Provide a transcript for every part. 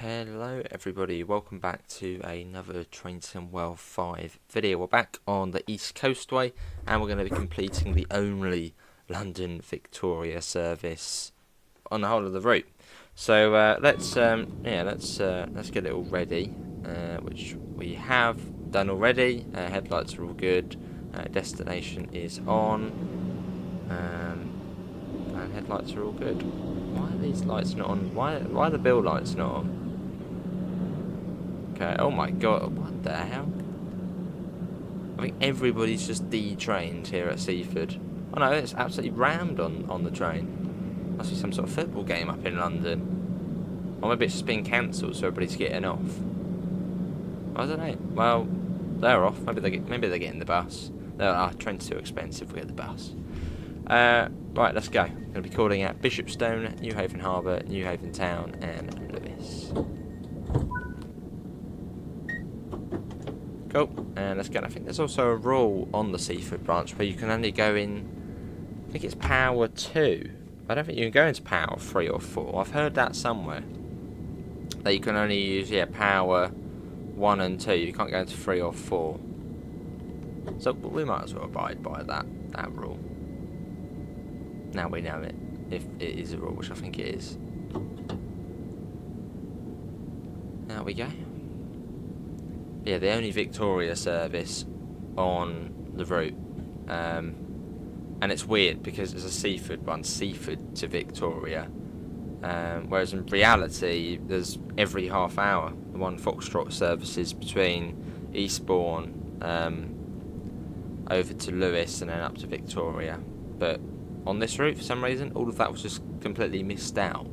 Hello everybody, welcome back to another Train Sim World 5 video. We're back on the East Coastway and we're going to be completing the only London Victoria service on the whole of the route. So let's get it all ready, which we have done already. Headlights are all good, destination is on, and headlights are all good. Why are these lights not on? Why are the bill lights not on? Okay, oh my god, what the hell? I think everybody's just detrained here at Seaford. Oh no, it's absolutely rammed on the train. Must be some sort of football game up in London. Or maybe it's just been cancelled so everybody's getting off. I don't know. Well, they're off. Maybe they're getting the bus. Train's too expensive, we get the bus. Right, let's go. Going to be calling at Bishopstone, Newhaven Harbour, Newhaven Town and Lewes. Cool, and let's go. I think there's also a rule on the Seaford branch where you can only go in, I think it's power 2. I don't think you can go into power 3 or 4. I've heard that somewhere. That you can only use, power 1 and 2. You can't go into 3 or 4. So we might as well abide by that rule. Now we know it, if it is a rule, which I think it is. There we go. Yeah, the only Victoria service on the route. And it's weird because it's a Seaford one, Seaford to Victoria. Whereas in reality, there's every half hour, the one Foxtrot services between Eastbourne over to Lewes and then up to Victoria. But on this route, for some reason, all of that was just completely missed out,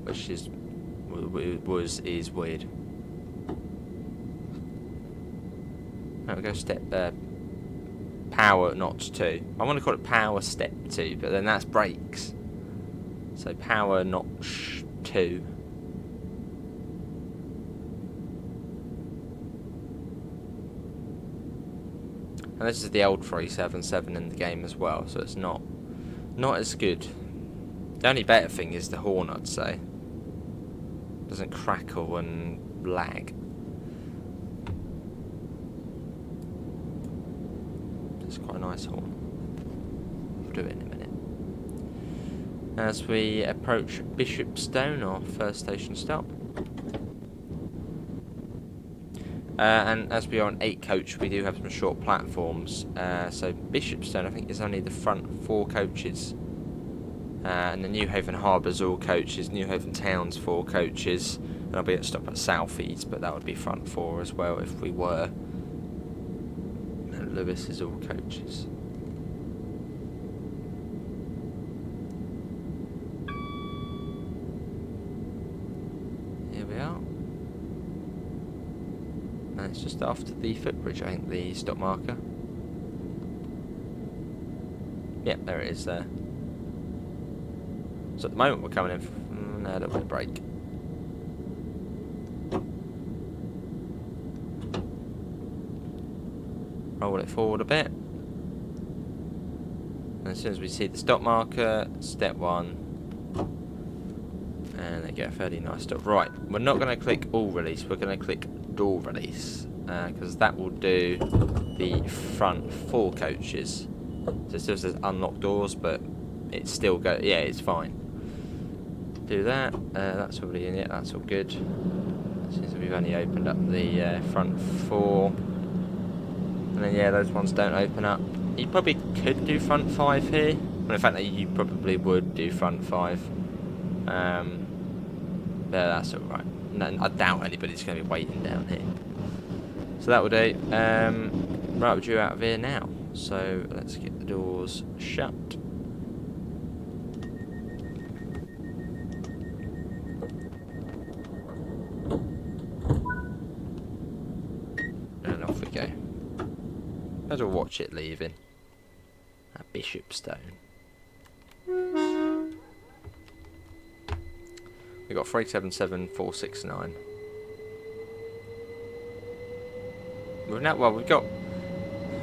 which is weird. There we go, power notch 2. I want to call it power step 2, but then that's brakes. So power notch 2. And this is the old 377 in the game as well, so it's not as good. The only better thing is the horn, I'd say. Doesn't crackle and lag. It's quite a nice horn. We'll do it in a minute. As we approach Bishopstone, our first station stop. And as we are an 8 coach, we do have some short platforms. So Bishopstone, I think, is only the front 4 coaches. And the Newhaven Harbour's all coaches, Newhaven Town's 4 coaches. And I'll be at stop at Southeast, but that would be front 4 as well if we were. And Lewes is all coaches. Here we are. And it's just after the footbridge, I think, the stop marker. Yep, there it is there. So at the moment we're coming in no, a little bit of break. Roll it forward a bit. And as soon as we see the stop marker, step 1. And they get a fairly nice stop. Right, we're not going to click all release, we're going to click door release. Because that will do the front 4 coaches. So it still says unlock doors, but it still goes, yeah, it's fine. Do that. That's already in it, that's all good. Since we've only opened up the front 4. And then, yeah, those ones don't open up. You probably could do front 5 here. Well, in fact, you probably would do front 5. Yeah, that's alright. I doubt anybody's going to be waiting down here. So that will do. Right, we're due out of here now. So let's get the doors shut. And off we go. Let's watch it leaving. At Bishopstone. We got 377-469.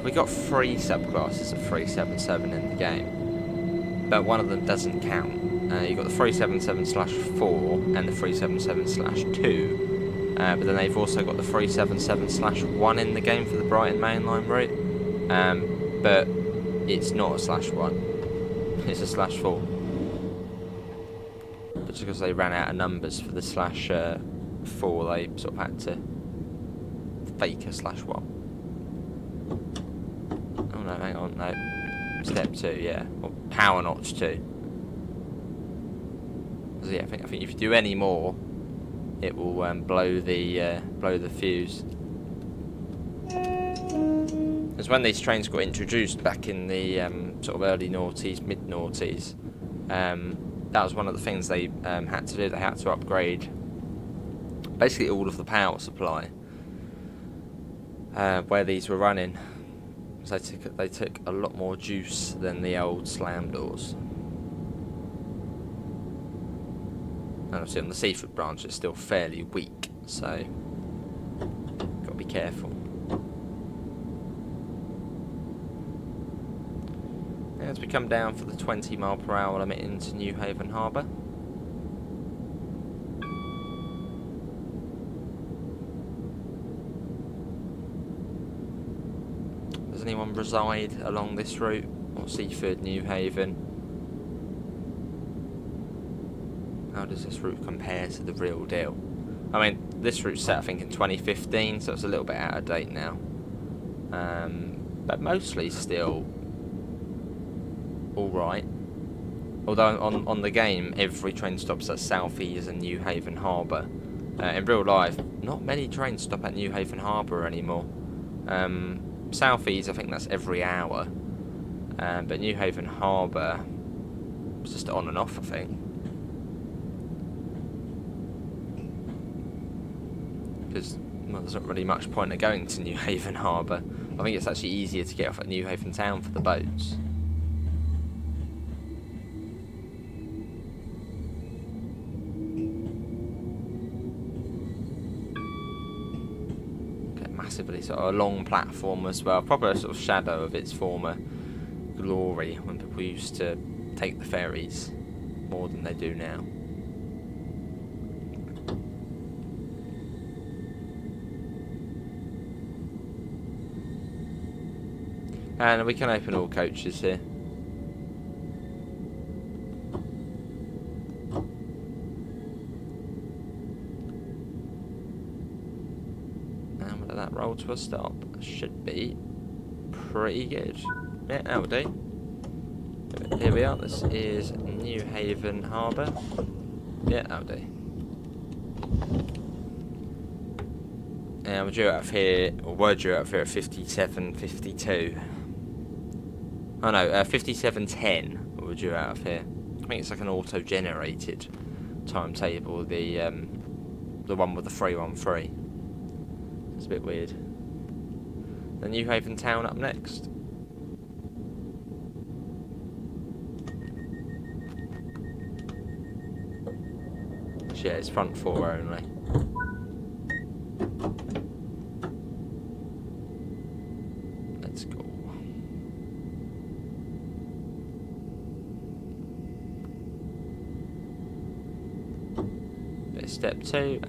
We've got 3 subclasses of 377 in the game, but one of them doesn't count. You've got the 377/4 and the 377/2. But then they've also got the 377/1 in the game for the Brighton mainline route. But it's not a /1. It's a /4. But just because they ran out of numbers for the /4, they sort of had to fake a /1. Oh no, hang on, no. Step 2, yeah. Or power notch 2. So yeah, I think if you do any more, it will blow the fuse. Because when these trains got introduced back in the sort of early noughties, mid noughties, that was one of the things they had to do. They had to upgrade basically all of the power supply where these were running. So they took a lot more juice than the old slam doors. And obviously on the Seaford branch it's still fairly weak, so got to be careful. As we come down for the 20 mph limit into Newhaven Harbour. Does anyone reside along this route? Or Seaford, Newhaven? How does this route compare to the real deal? I mean, this route's set I think in 2015, so it's a little bit out of date now. But mostly still alright. Although on the game, every train stops at Southeast and Newhaven Harbour. In real life, not many trains stop at Newhaven Harbour anymore. Southeast, I think that's every hour. But Newhaven Harbour, it's just on and off, I think. Because there's not really much point of going to Newhaven Harbour. I think it's actually easier to get off at Newhaven Town for the boats. Massively sort of a long platform as well, proper sort of shadow of its former glory when people used to take the ferries more than they do now. And we can open all coaches here. And whether that roll to a stop should be pretty good. Yeah, that'll do. Here we are, this is Newhaven Harbour. Yeah, that'll do. And we're due out of here, or were due out of here at 57:52. Oh no, 57:10 we're due out of here. I think it's like an auto-generated timetable, the one with the 313. It's a bit weird. The Newhaven Town up next. Yeah, it's front 4 only. Let's go. Bit step 2,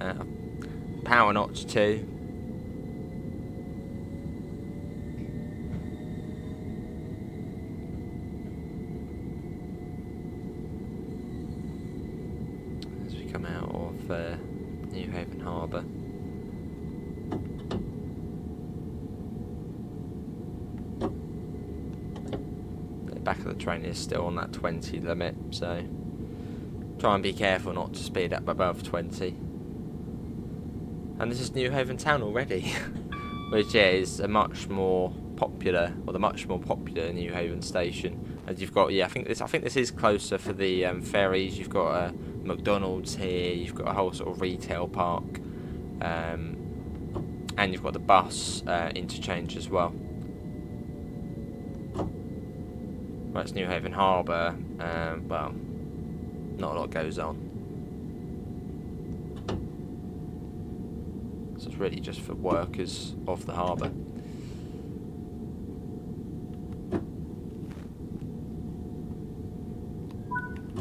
power notch 2. Come out of Newhaven Harbour. The back of the train is still on that 20 limit, so try and be careful not to speed up above 20. And this is Newhaven Town already, which is a much more popular, or the much more popular Newhaven station. And you've got, yeah, I think this is closer for the ferries. You've got a McDonald's here. You've got a whole sort of retail park, and you've got the bus interchange as well. Well, it's Newhaven Harbour. Well, not a lot goes on. So it's really just for workers of the harbour.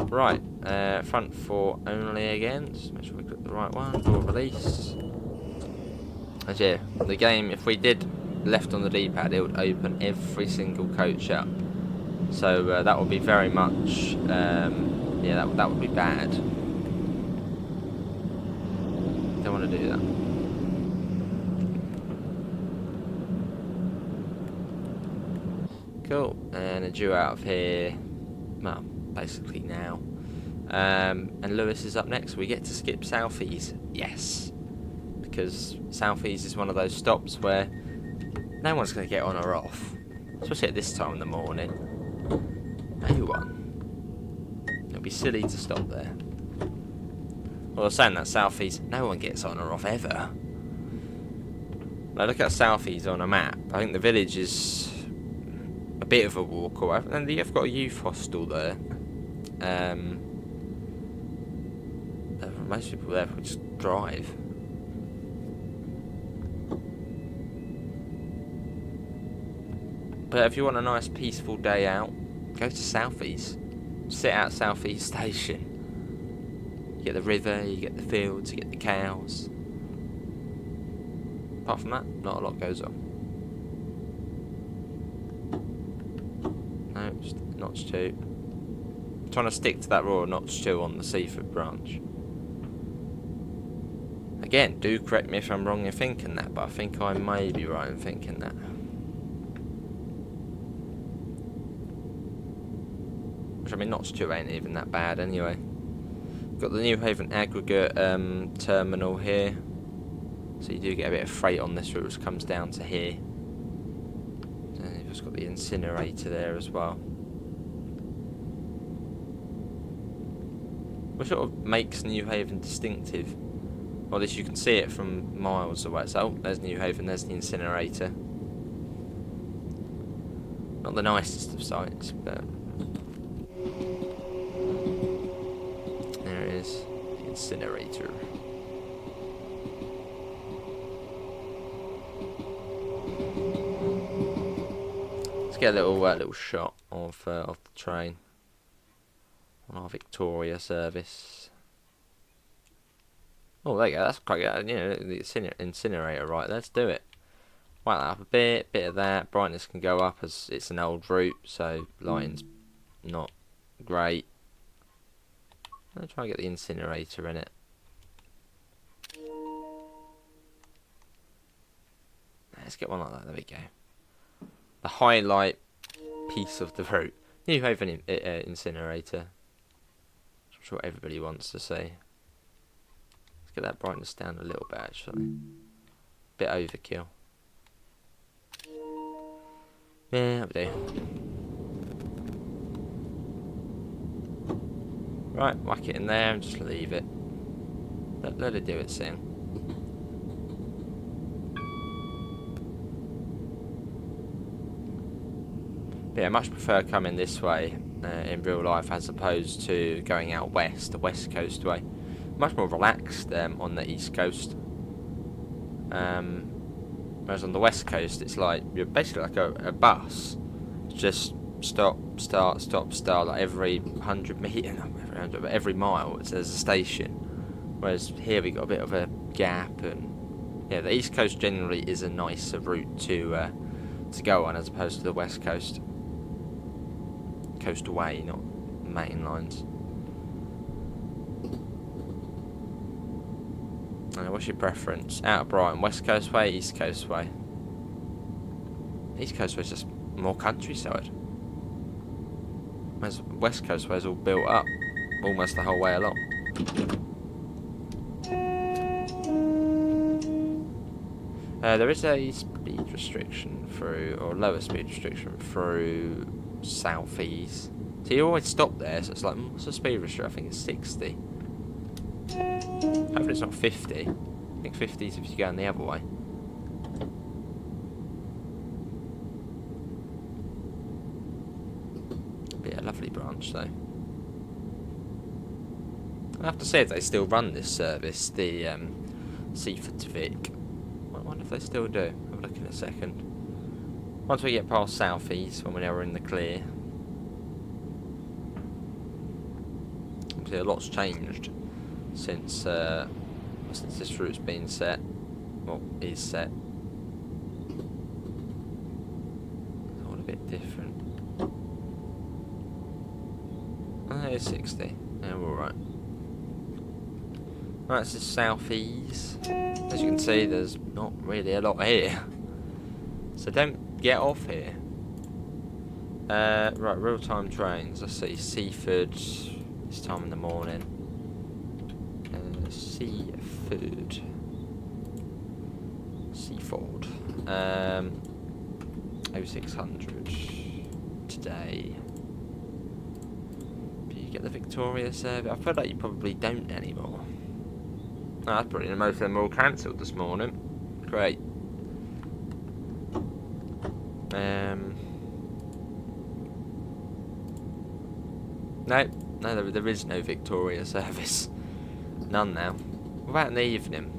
Right, front 4 only again. Just make sure we click the right one. Door release. And yeah, the game, if we did left on the D-pad, it would open every single coach up. So that would be very much, yeah, that would be bad. Don't want to do that. Cool, and a due out of here, well, basically now. And Lewes is up next. We get to skip Southeast, yes, because Southeast is one of those stops where no one's going to get on or off, especially at this time in the morning. No one. It'll be silly to stop there. Well, I was saying that Southeast, no one gets on or off ever. Now look at Southeast on a map. I think the village is a bit of a walk away, and you've got a youth hostel there. Most people there would just drive. But if you want a nice peaceful day out, go to Southeast. Sit out Southeast Station. You get the river, you get the fields, you get the cows. Apart from that, not a lot goes on. No, just Notch 2. I'm trying to stick to that raw Notch 2 on the Seaford branch. Again, do correct me if I'm wrong in thinking that, but I think I may be right in thinking that. Which, I mean, Notch 2 ain't even that bad anyway. Got the New Haven aggregate terminal here. So you do get a bit of freight on this route, which comes down to here. And you've just got the incinerator there as well. Which sort of makes New Haven distinctive. Or at least you can see it from miles away. So, oh, there's New Haven, there's the incinerator. Not the nicest of sights, but... there it is, the incinerator. Let's get a little shot of the train on our Victoria service. Oh, there you go. That's quite good. You know, the incinerator right there. Let's do it. White that up a bit of that. Brightness can go up as it's an old route, so lighting's not great. I'll try and get the incinerator in it. Let's get one like that. There we go. The highlight piece of the route. New Haven incinerator. I'm sure everybody wants to see. Let's get that brightness down a little bit, actually. Bit overkill. Yeah, that'll do. Right, whack it in there and just leave it. Let it do its thing. But yeah, I much prefer coming this way in real life as opposed to going out west, the West Coastway. Much more relaxed on the East Coast. Whereas on the West Coast, it's like you're basically like a bus. It's just stop, start, stop, start. Like every 100 metres, not every 100, but every mile, there's a station. Whereas here we got a bit of a gap, and yeah, the East Coast generally is a nicer route to go on as opposed to the West Coast. Coastway, not main lines. What's your preference? Out of Brighton, West Coastway, East Coastway? East Coastway's just more countryside. Whereas West Coastway's all built up almost the whole way along. There is a speed restriction through, or lower speed restriction through Southeast. So you always stop there, so it's like, what's the speed restriction? I think it's 60. Hopefully it's not 50. I think 50 is if you're going the other way. Be a lovely branch though. I have to say if they still run this service, the Seaford to Vic. I wonder if they still do. Have a look in a second. Once we get past Southeast, when we're in the clear. Obviously, a lot's changed since this route's been set, well, is set. It's all a bit different. Oh, it's 60. Yeah, we're alright. Right, this is South East. As you can see, there's not really a lot here. So don't get off here. Right, real-time trains. Let's see, Seaford. This time in the morning. Seaford. Seaford. 0600 today. Do you get the Victoria service? I feel like you probably don't anymore. No, that's brilliant. Most of them were all cancelled this morning. Great. No, there is no Victoria service. None now. What about in the evening?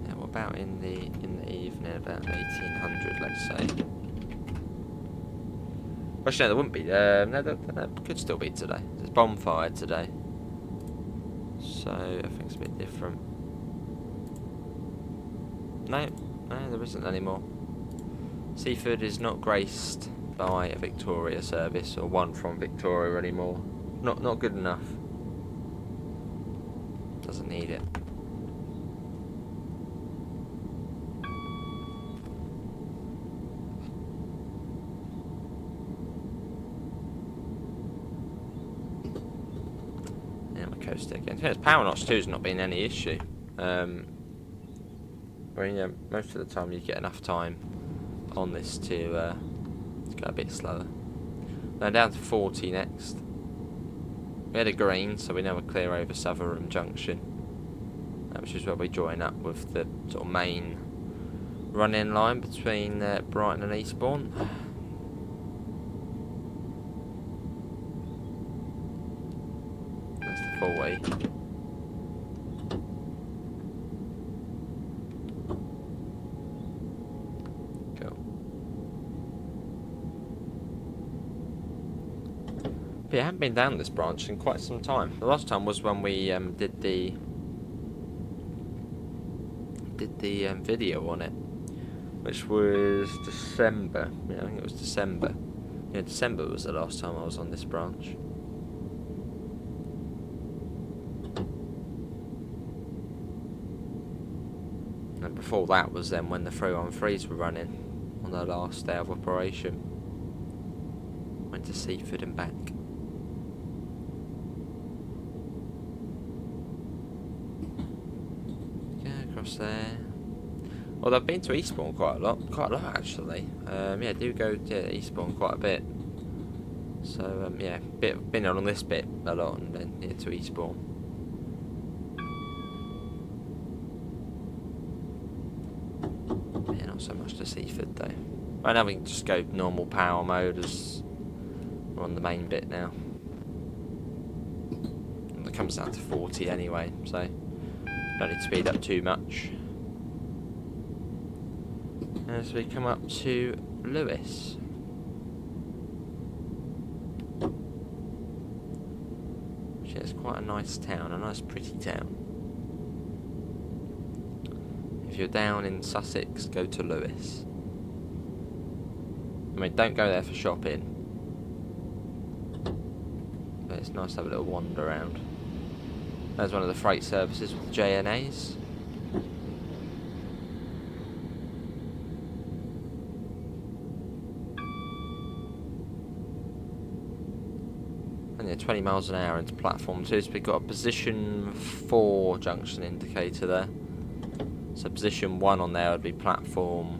Yeah, what about in the evening, about 1800, let's say? Actually, no, there wouldn't be. No, there could still be today. There's bonfire today, so I think it's a bit different. No, there isn't anymore. Seaford is not graced by a Victoria service or one from Victoria anymore. Not good enough. Doesn't need it. Yeah, my coast again. Power notch 2's not been any issue. I mean, yeah, most of the time you get enough time on this to go a bit slower. Now down to 40 next. We had a green, so we now are clear over Southerham Junction, which is where we join up with the sort of main run-in line between Brighton and Eastbourne. That's the 4-way. I haven't been down this branch in quite some time. The last time was when we did the video on it, which was December. Yeah, I think it was December. Yeah, December was the last time I was on this branch. And before that was then when the 313s were running on their last day of operation. Went to Seaford and back. There. Well, I've been to Eastbourne quite a lot actually. Yeah, do go to Eastbourne quite a bit. So yeah, been on this bit a lot, and then here to Eastbourne. Yeah, not so much to Seaford though. Right now we can just go normal power mode as we're on the main bit now. And it comes down to 40 anyway, so. Don't need to speed up too much. As we come up to Lewes. Which is quite a nice town, a nice pretty town. If you're down in Sussex, go to Lewes. I mean, don't go there for shopping. But it's nice to have a little wander around. There's one of the freight services with JNAs. And yeah, 20 miles an hour into platform 2. So we've got a position 4 junction indicator there. So position 1 on there would be platform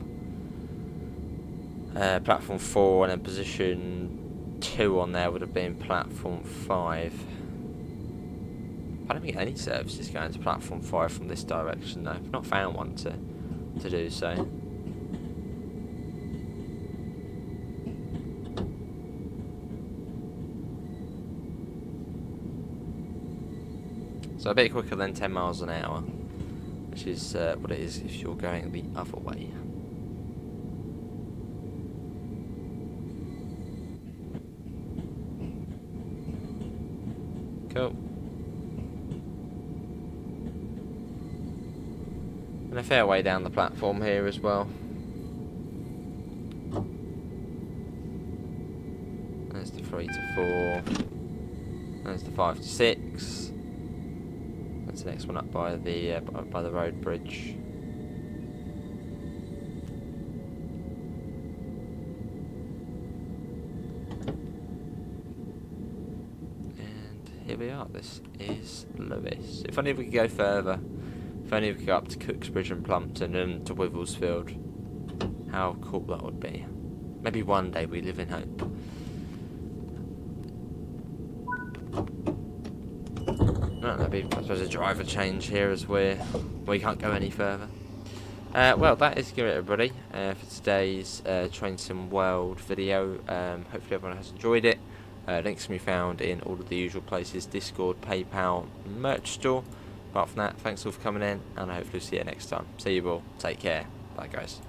4, and then position 2 on there would have been platform 5. I don't think any services going to platform 5 from this direction though. I've not found one to do so. So a bit quicker than 10 miles an hour, which is what it is if you're going the other way. Cool. And a fair way down the platform here as well. There's the 3 to 4. There's the 5 to 6. That's the next one up by the road bridge. And here we are. This is Lewes. If only we could go further. If only we could go up to Cooksbridge and Plumpton and to Wivelsfield. How cool that would be. Maybe one day. We live in hope. No, that'd be, I suppose, a driver change here as we can't go any further. Well, that is good, everybody, for today's Train Sim World video. Hopefully everyone has enjoyed it. Links can be found in all of the usual places: Discord, PayPal, merch store. Apart from that, thanks all for coming in, and I hopefully see you next time. See you all. Take care. Bye, guys.